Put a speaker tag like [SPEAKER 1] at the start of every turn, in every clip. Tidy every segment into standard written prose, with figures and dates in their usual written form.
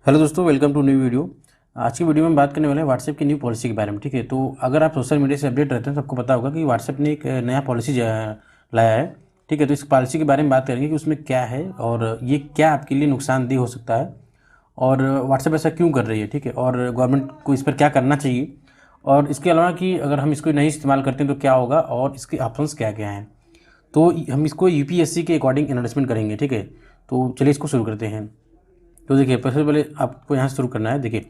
[SPEAKER 1] Hello दोस्तों, welcome to new video. आज की वीडियो में बात करने वाले हैं व्हाट्सएप की न्यू पॉलिसी के बारे में। ठीक है, तो अगर आप सोशल मीडिया से अपडेट रहते हैं तो आपको पता होगा कि व्हाट्सएप ने एक नया पॉलिसी लाया है। ठीक है, तो इस पॉलिसी के बारे में बात करेंगे कि उसमें क्या है और ये क्या आपके लिए नुकसानदेह हो सकता है और व्हाट्सएप ऐसा क्यों कर रही है। ठीक है, और गवर्नमेंट को इस पर क्या करना चाहिए और इसके अलावा कि अगर हम इसको नहीं इस्तेमाल करते हैं तो क्या होगा और इसके ऑप्शंस क्या क्या हैं। तो हम इसको यूपीएससी के अकॉर्डिंग एनालिसिसमेंट करेंगे। ठीक है, तो चलिए इसको शुरू करते हैं। तो देखिए, सबसे पहले आपको यहाँ से शुरू करना है। देखिए,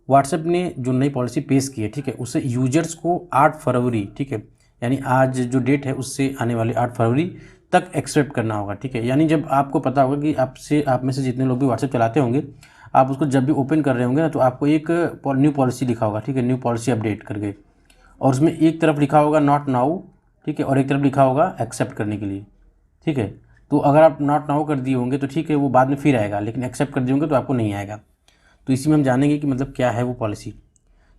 [SPEAKER 1] व्हाट्सएप ने जो नई पॉलिसी पेश की है, ठीक है, उससे यूजर्स को 8 फरवरी, ठीक है, यानी आज जो डेट है उससे आने वाले 8 फरवरी तक एक्सेप्ट करना होगा। ठीक है, यानी जब आपको पता होगा कि आप में से जितने लोग भी व्हाट्सएप चलाते होंगे, आप उसको जब भी ओपन कर रहे होंगे ना, तो आपको एक न्यू पॉलिसी लिखा होगा। ठीक है, न्यू पॉलिसी अपडेट करके, और उसमें एक तरफ लिखा होगा नॉट नाउ, ठीक है, और एक तरफ लिखा होगा एक्सेप्ट करने के लिए। ठीक है, तो अगर आप नॉट नाउ कर दिए होंगे तो ठीक है, वो बाद में फिर आएगा, लेकिन एक्सेप्ट कर दिए होंगे तो आपको नहीं आएगा। तो इसी में हम जानेंगे कि मतलब क्या है वो पॉलिसी।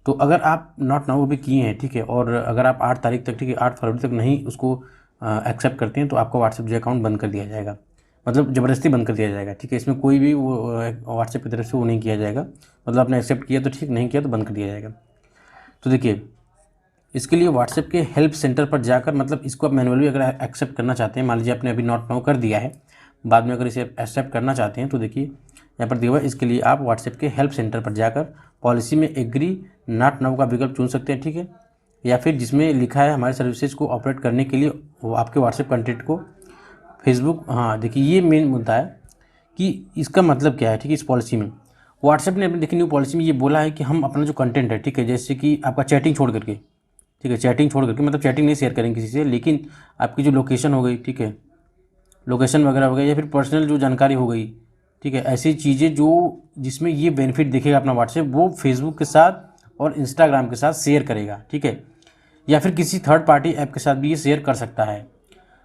[SPEAKER 1] तो अगर आप नॉट नाउ अभी किए हैं, ठीक है, और अगर आप 8 तारीख तक, ठीक है, 8 फरवरी तक नहीं उसको एक्सेप्ट करते हैं तो आपका व्हाट्सएप जो अकाउंट बंद कर दिया जाएगा, मतलब ज़बरदस्ती बंद कर दिया जाएगा। ठीक है, इसमें कोई भी वो व्हाट्सएप की तरफ से वो नहीं किया जाएगा, मतलब आपने एक्सेप्ट किया तो ठीक, नहीं किया तो बंद कर दिया जाएगा। तो देखिए, इसके लिए व्हाट्सएप के हेल्प सेंटर पर जाकर, मतलब इसको आप मैनुअली अगर एक्सेप्ट करना चाहते हैं, मान लीजिए आपने अभी नॉट नाउ कर दिया है, बाद में अगर इसे एक्सेप्ट करना चाहते हैं तो देखिए यहाँ पर दिया हुआ है, इसके लिए आप व्हाट्सएप के हेल्प सेंटर पर जाकर पॉलिसी में एग्री नॉट नाउ का विकल्प चुन सकते हैं। ठीक है, या फिर जिसमें लिखा है हमारे सर्विसेज को ऑपरेट करने के लिए वो आपके व्हाट्सएप कंटेंट को फेसबुक। हाँ देखिए, ये मेन मुद्दा है कि इसका मतलब क्या है। ठीक है, इस पॉलिसी में व्हाट्सएप ने अपनी देखिए न्यू पॉलिसी में ये बोला है कि हम अपना जो कंटेंट है, ठीक है, जैसे कि आपका चैटिंग छोड़ करके, ठीक है, चैटिंग छोड़ करके, मतलब चैटिंग नहीं शेयर करेंगे किसी से, लेकिन आपकी जो लोकेशन हो गई, ठीक है, लोकेशन वगैरह हो गई, या फिर पर्सनल जो जानकारी हो गई, ठीक है, ऐसी चीज़ें जो जिसमें ये बेनिफिट दिखेगा अपना व्हाट्सएप, वो फेसबुक के साथ और इंस्टाग्राम के साथ शेयर करेगा। ठीक है, या फिर किसी थर्ड पार्टी ऐप के साथ भी ये शेयर कर सकता है।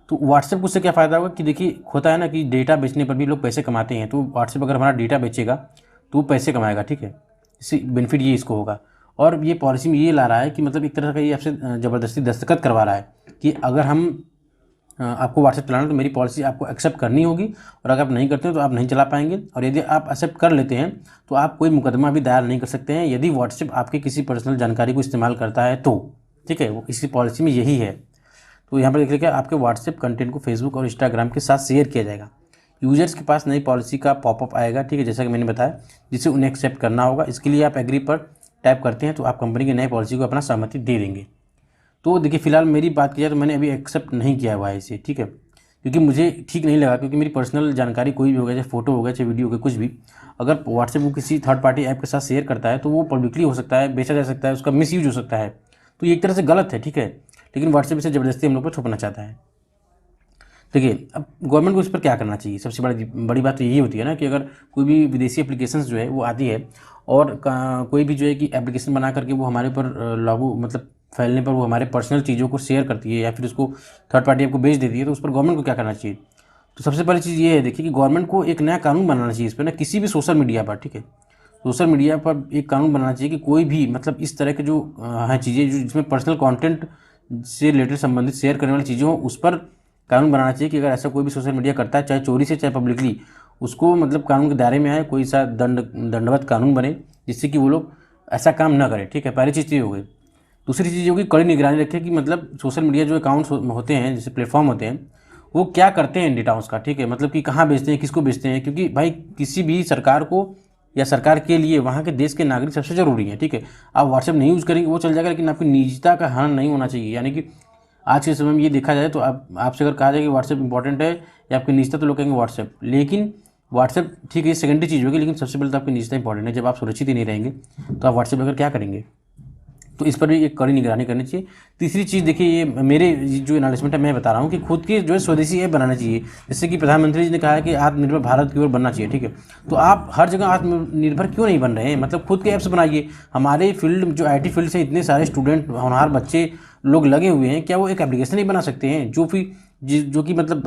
[SPEAKER 1] तो व्हाट्सएप को उससे क्या फ़ायदा होगा कि देखिए, होता है ना कि डेटा बेचने पर भी लोग पैसे कमाते हैं, तो व्हाट्सएप अगर हमारा डेटा बेचेगा तो वो पैसे कमाएगा। ठीक है, इससे बेनिफिट ये इसको होगा। और ये पॉलिसी में ये ला रहा है कि मतलब एक तरह का ये आपसे ज़बरदस्ती दस्तखत करवा रहा है कि अगर हम आपको व्हाट्सएप चलाना तो मेरी पॉलिसी आपको एक्सेप्ट करनी होगी, और अगर आप नहीं करते हो तो आप नहीं चला पाएंगे, और यदि आप एक्सेप्ट कर लेते हैं तो आप कोई मुकदमा भी दायर नहीं कर सकते हैं यदि व्हाट्सएप आपकी किसी पर्सनल जानकारी को इस्तेमाल करता है तो। ठीक है, वो इसी पॉलिसी में यही है। तो यहाँ पर देख लीजिए, आपके व्हाट्सएप कंटेंट को फेसबुक और इंस्टाग्राम के साथ शेयर किया जाएगा। यूजर्स के पास नई पॉलिसी का पॉपअप आएगा, ठीक है, जैसा कि मैंने बताया, जिसे उन्हें एक्सेप्ट करना होगा। इसके लिए आप एग्री पर टैप करते हैं तो आप कंपनी की नई पॉलिसी को अपना सहमति दे देंगे। तो देखिए, फिलहाल मेरी बात की जाए तो मैंने अभी एक्सेप्ट नहीं किया हुआ है इसे। ठीक है, क्योंकि मुझे ठीक नहीं लगा, क्योंकि मेरी पर्सनल जानकारी कोई भी हो गया, चाहे फोटो हो गया, चाहे वीडियो हो गया, कुछ भी, अगर व्हाट्सएप को किसी थर्ड पार्टी ऐप के साथ शेयर करता है तो वो पब्लिकली हो सकता है, बेचा जा सकता है, उसका मिसयूज हो सकता है। तो ये एक तरह से गलत है। ठीक है, लेकिन व्हाट्सएप इसे ज़बरदस्ती हम लोग पर थोपना चाहता है। देखिए, अब गवर्नमेंट को इस पर क्या करना चाहिए। सबसे बड़ी बात तो यही होती है ना कि अगर कोई भी विदेशी एप्लीकेशंस जो है वो आती है, और कोई भी जो है कि एप्लीकेशन बना करके वो हमारे ऊपर लागू, मतलब फैलने पर वो हमारे पर्सनल चीज़ों को शेयर करती है या फिर उसको थर्ड पार्टी ऐप को बेच देती है, तो उस पर गवर्नमेंट को क्या करना चाहिए। तो सबसे पहली चीज़ ये है, देखिए, कि गवर्नमेंट को एक नया कानून बनाना चाहिए इस पर ना, किसी भी सोशल मीडिया पर। ठीक है, सोशल मीडिया पर एक कानून बनाना चाहिए कि कोई भी, मतलब इस तरह के जो हैं चीज़ें जो जिसमें पर्सनल कंटेंट से रिलेटेड संबंधित शेयर करने वाली चीज़ें हों, उस पर कानून बनाना चाहिए कि अगर ऐसा कोई भी सोशल मीडिया करता है, चाहे चोरी से चाहे पब्लिकली, उसको मतलब कानून के दायरे में आए, कोई सा दंडवत कानून बने जिससे कि वो लोग ऐसा काम ना करें। ठीक है, पहली चीज़ ये हो गई। दूसरी चीज़ होगी, कड़ी निगरानी रखें कि मतलब सोशल मीडिया जो अकाउंट्स होते हैं, जैसे प्लेटफॉर्म होते हैं, वो क्या करते हैं डेटा उसका। ठीक है, मतलब कि कहाँ बेचते हैं, किसको बेचते हैं, क्योंकि भाई किसी भी सरकार को या सरकार के लिए वहाँ के देश के नागरिक सबसे ज़रूरी है। ठीक है, आप व्हाट्सएप नहीं यूज़ करेंगे वो चल जाएगा, लेकिन आपकी निजता का हनन नहीं होना चाहिए। यानी कि आज के समय में ये देखा जाए तो आपसे अगर कहा जाए कि व्हाट्सएप इंपॉर्टेंट है या आपकी निजता, तो लोग कहेंगे व्हाट्सएप, लेकिन व्हाट्सएप ठीक है ये सेकेंडरी चीज़ होगी, लेकिन सबसे पहले तो आपकी निजता इंपॉर्टेंट है। जब आप सुरक्षित ही नहीं रहेंगे तो आप व्हाट्सएप अगर क्या करेंगे। तो इस पर भी एक कड़ी निगरानी करनी चाहिए। तीसरी चीज़ देखिए, ये मेरे जो एनालिसिसमेंट है मैं बता रहा हूँ कि खुद के जो है स्वदेशी ऐप बनाना चाहिए। जैसे कि प्रधानमंत्री जी ने कहा है कि आत्मनिर्भर भारत की ओर बनना चाहिए। ठीक है, तो आप हर जगह आत्मनिर्भर क्यों नहीं बन रहे हैं, मतलब खुद के ऐप्स बनाइए। हमारे फील्ड जो IT फील्ड से इतने सारे स्टूडेंट, होनहार बच्चे लोग लगे हुए हैं, क्या वो एक एप्लीकेशन नहीं बना सकते हैं जो कि मतलब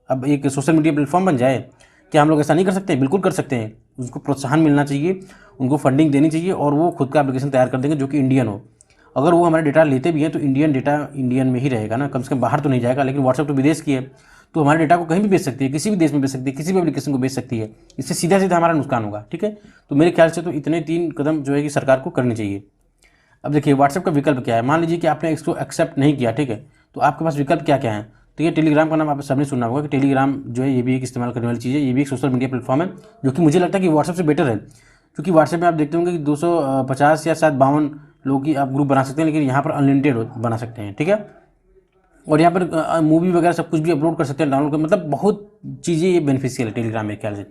[SPEAKER 1] अब एक सोशल मीडिया प्लेटफॉर्म बन जाए। क्या हम लोग ऐसा नहीं कर सकते? बिल्कुल कर सकते हैं। उसको प्रोत्साहन मिलना चाहिए, उनको फंडिंग देनी चाहिए, और वो खुद का एप्लीकेशन तैयार कर देंगे जो कि इंडियन हो। अगर वो हमारा डेटा लेते भी हैं तो इंडियन डेटा इंडियन में ही रहेगा ना, कम से कम बाहर तो नहीं जाएगा। लेकिन व्हाट्सएप तो विदेश की है, तो हमारे डेटा को कहीं भी बेच सकती है, किसी भी देश में बेच सकती है, किसी भी एप्लीकेशन को बेच सकती है। इससे सीधा सीधा हमारा नुकसान होगा, ठीक है। तो मेरे ख्याल से तो इतने 3 कदम जो है कि सरकार को करनी चाहिए। अब देखिए व्हाट्सएप का विकल्प क्या है। मान लीजिए कि आपने इसको एक्सेप्ट नहीं किया, ठीक है, तो आपके पास विकल्प क्या क्या है। तो ये टेलीग्राम का नाम आप सबने सुना होगा कि टेलीग्राम जो है ये भी एक इस्तेमाल करने वाली चीज़ है। ये भी एक सोशल मीडिया प्लेटफॉर्म है जो कि मुझे लगता है कि व्हाट्सएप से बेटर है, क्योंकि व्हाट्सएप में आप देखते होंगे कि 250 या शायद 52 लोगों की आप ग्रुप बना सकते हैं, लेकिन यहाँ पर अनलिमिटेड बना सकते हैं, ठीक है। और यहाँ पर मूवी वगैरह सब कुछ भी अपलोड कर सकते हैं, डाउनलोड कर, मतलब बहुत चीज़ें ये बेनिफिशियल है टेलीग्राम मेरे ख्याल से।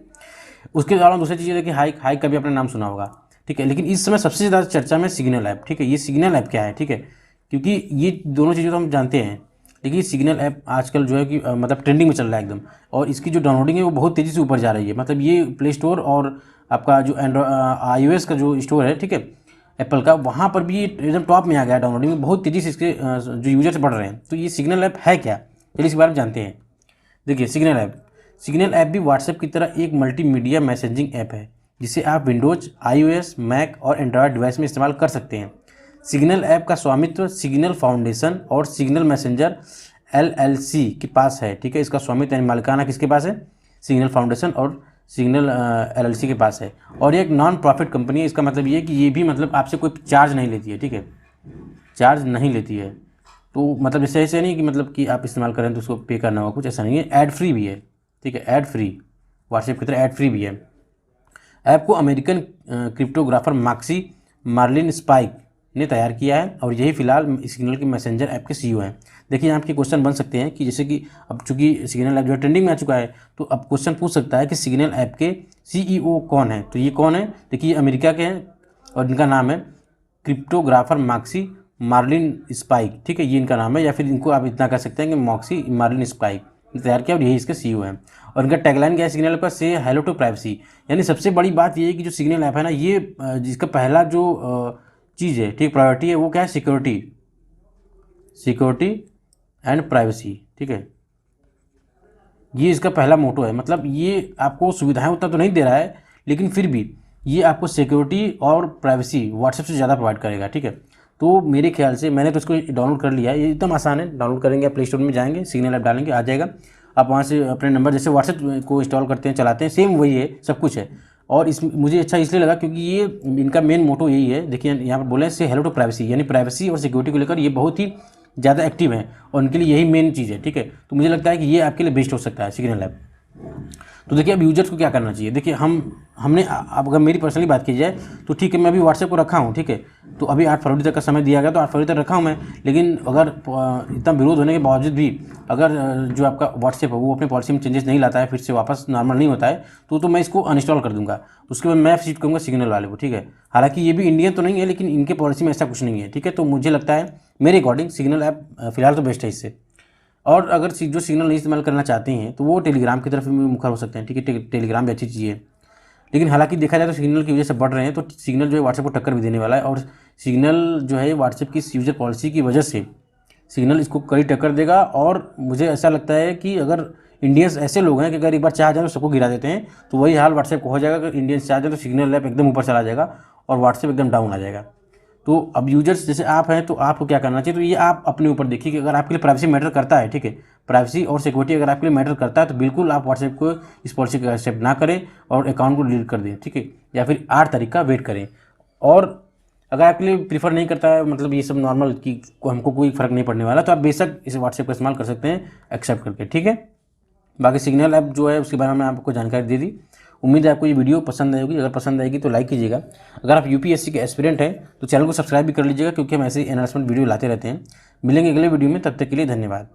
[SPEAKER 1] उसके अलावा दूसरी चीज़ है कि हाइक हाइक का भी आपने नाम सुना होगा, ठीक है। लेकिन इस समय सबसे ज़्यादा चर्चा में सिग्नल ऐप, ठीक है। ये सिग्नल ऐप क्या है, ठीक है, क्योंकि ये दोनों चीज़ें तो हम जानते हैं, लेकिन सिग्नल ऐप आजकल जो है कि मतलब ट्रेंडिंग में चल रहा है एकदम, और इसकी जो डाउनलोडिंग है वो बहुत तेज़ी से ऊपर जा रही है। मतलब ये प्ले स्टोर और आपका जो iOS का जो स्टोर है, ठीक है, एप्पल का, वहाँ पर भी एकदम टॉप में आ गया डाउनलोडिंग में, बहुत तेज़ी से इसके जो यूजर्स बढ़ रहे हैं। तो ये सिग्नल ऐप है क्या, चलिए इसके बारे में जानते हैं। देखिए सिग्नल ऐप भी व्हाट्सएप की तरह एक मल्टीमीडिया मैसेजिंग ऐप है जिसे आप विंडोज, iOS, मैक और एंड्रॉयड डिवाइस में इस्तेमाल कर सकते हैं। सिग्नल ऐप का स्वामित्व सिग्नल फाउंडेशन और सिग्नल मैसेंजर LLC के पास है, ठीक है। इसका स्वामित्व यानी मालिकाना किसके पास है, सिग्नल फाउंडेशन और सिग्नल LLC के पास है। और ये एक नॉन प्रॉफिट कंपनी है। इसका मतलब ये है कि ये भी मतलब आपसे कोई चार्ज नहीं लेती है, ठीक है, चार्ज नहीं लेती है। तो मतलब जैसे ऐसे नहीं कि मतलब कि आप इस्तेमाल करें तो उसको पे करना होगा, कुछ ऐसा नहीं है। ऐड फ्री भी है, ठीक है, ऐड फ्री, व्हाट्सएप की तरह ऐड फ्री भी है। ऐप को अमेरिकन क्रिप्टोग्राफर मार्क्सी मार्लिन स्पाइक ने तैयार किया है और यही फिलहाल सिग्नल के मैसेंजर ऐप के CEO हैं। देखिए यहाँ आपके क्वेश्चन बन सकते हैं कि जैसे कि अब चूंकि सिग्नल ऐप जो है ट्रेंडिंग में आ चुका है, तो अब क्वेश्चन पूछ सकता है कि सिग्नल ऐप के CEO कौन है। तो ये कौन है, देखिए ये अमेरिका के हैं और इनका नाम है क्रिप्टोग्राफर मार्क्सी मार्लिन स्पाइक, ठीक है, ये इनका नाम है, या फिर इनको आप इतना कह सकते हैं कि मॉक्सी मार्लिन स्पाइक तैयार किया और यही इसके CEO हैं। और इनका टैगलाइन क्या है सिग्नल ऐप का, से हेलो टू प्राइवेसी। यानी सबसे बड़ी बात ये है कि जो सिग्नल ऐप है ना, ये जिसका पहला जो चीज़ है, ठीक, प्रायोरिटी है, वो क्या है, सिक्योरिटी एंड प्राइवेसी, ठीक है। ये इसका पहला मोटो है। मतलब ये आपको सुविधाएं उतना तो नहीं दे रहा है, लेकिन फिर भी ये आपको सिक्योरिटी और प्राइवेसी व्हाट्सएप से ज़्यादा प्रोवाइड करेगा, ठीक है। तो मेरे ख्याल से मैंने तो इसको डाउनलोड कर लिया है, ये एकदम आसान है। डाउनलोड करेंगे, प्ले स्टोर में जाएंगे, सिग्नल ऐप डालेंगे, आ जाएगा। आप वहाँ से अपने नंबर, जैसे व्हाट्सएप को इंस्टॉल करते हैं, चलाते हैं, सेम वही है, सब कुछ है। और इस मुझे अच्छा इसलिए लगा क्योंकि ये इनका मेन मोटो यही है। देखिए यहाँ पर बोले से हेलो टू प्राइवेसी, यानी प्राइवेसी और सिक्योरिटी को लेकर ये बहुत ही ज़्यादा एक्टिव है और उनके लिए यही मेन चीज़ है, ठीक है। तो मुझे लगता है कि ये आपके लिए बेस्ट हो सकता है सिग्नल ऐप। तो देखिए अब यूजर्स को क्या करना चाहिए। देखिए हमने अब अगर मेरी पर्सनली बात की जाए तो ठीक है, मैं अभी व्हाट्सएप को रखा हूँ, ठीक है। तो अभी 8 फरवरी तक का समय दिया गया, तो 8 फरवरी तक रखा हूँ मैं। लेकिन अगर इतना विरोध होने के बावजूद भी अगर जो आपका व्हाट्सएप है वो अपने पॉलिसी में चेंजेस नहीं लाता है, फिर से वापस नॉर्मल नहीं होता है, तो मैं इसको अनइंस्टॉल कर दूंगा। उसके बाद मैं शिफ्ट करूँगा सिग्नल वाले को, ठीक है। हालांकि ये भी इंडियन तो नहीं है, लेकिन इनके पॉलिसी में ऐसा कुछ नहीं है, ठीक है। तो मुझे लगता है मेरे अकॉर्डिंग सिग्नल ऐप फिलहाल तो बेस्ट है इससे। और अगर जो सिग्नल नहीं इस्तेमाल करना चाहते हैं तो वो टेलीग्राम की तरफ भी मुखर हो सकते हैं, ठीक है। टेलीग्राम भी अच्छी चीज़ है, लेकिन हालांकि देखा जाए तो सिग्नल की वजह से बढ़ रहे हैं, तो सिग्नल जो है व्हाट्सएप को टक्कर भी देने वाला है। और सिग्नल जो है व्हाट्सएप की यूजर पॉलिसी की वजह से सिग्नल इसको कड़ी टक्कर देगा। और मुझे ऐसा लगता है कि अगर इंडियंस ऐसे लोग हैं कि अगर एक बार चाह जाए तो सबको गिरा देते हैं, तो वही हाल व्हाट्सएप को हो जाएगा। अगर इंडियंस चाह जाए तो सिग्नल ऐप एकदम ऊपर चला जाएगा और व्हाट्सएप एकदम डाउन आ जाएगा। तो अब यूजर्स जैसे आप हैं, तो आपको क्या करना चाहिए, तो ये आप अपने ऊपर देखिए कि अगर आपके लिए प्राइवेसी मैटर करता है, ठीक है, प्राइवेसी और सिक्योरिटी अगर आपके लिए मैटर करता है, तो बिल्कुल आप व्हाट्सएप को इस पॉलिसी का एक्सेप्ट ना करें और अकाउंट को डिलीट कर दें, ठीक है, या फिर 8 तारीख का वेट करें। और अगर आपके लिए प्रीफर नहीं करता है, मतलब ये सब नॉर्मल कि हमको कोई फ़र्क नहीं पड़ने वाला, तो आप बेशक इस व्हाट्सएप का इस्तेमाल कर सकते हैं एक्सेप्ट करके, ठीक है। बाकी सिग्नल ऐप जो है उसके बारे में आपको जानकारी दे दी। उम्मीद है आपको ये वीडियो पसंद आएगी। अगर पसंद आएगी तो लाइक कीजिएगा। अगर आप UPSC के एस्पिरेंट हैं तो चैनल को सब्सक्राइब भी कर लीजिएगा, क्योंकि हम ऐसे ही एनालिसमेंट वीडियो लाते रहते हैं। मिलेंगे अगले वीडियो में, तब तक के लिए धन्यवाद।